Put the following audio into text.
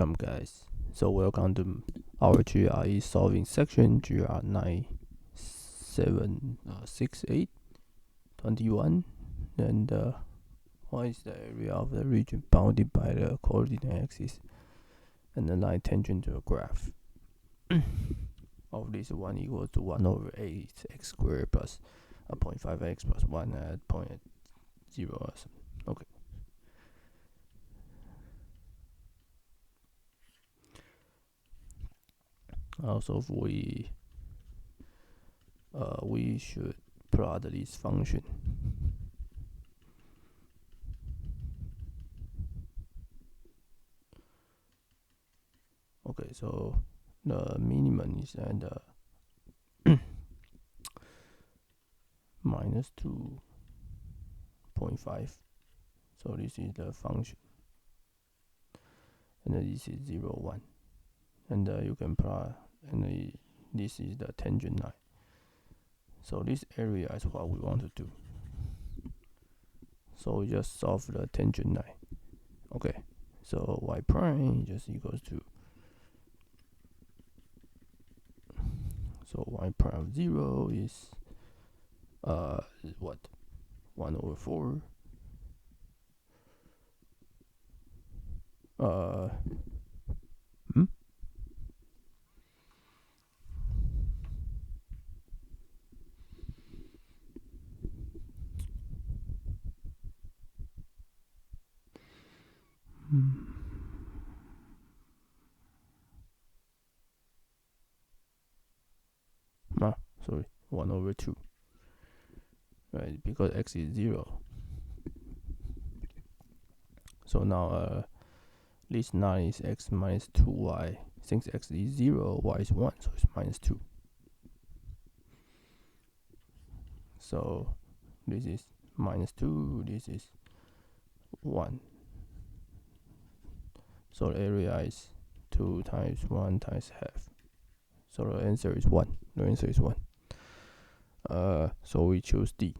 Welcome guys. So welcome to our GRE solving section GR9768 21. And what is the area of the region bounded by the coordinate axis and the line tangent to a graph? Of this 1 equals to 1 over 8 x squared plus 0.5x plus 1 at 0 or something. Okay. Also, we should plot this function. Okay, so the minimum is at minus 2.5. So this is the function, and this is 0, 1, and you can plot, and this is the tangent line. So this area is what we want to do. So we just solve the tangent line. Okay, so y prime just equals to, so y prime of 0 is what? 1 over 4. Sorry, 1 over 2. Right, because x is 0. So now this 9 is x minus 2y. Since x is 0, y is 1, so it's minus 2. So this is minus 2, this is 1. So the area is 2 times 1 times half. So the answer is 1. The answer is 1. So we choose D.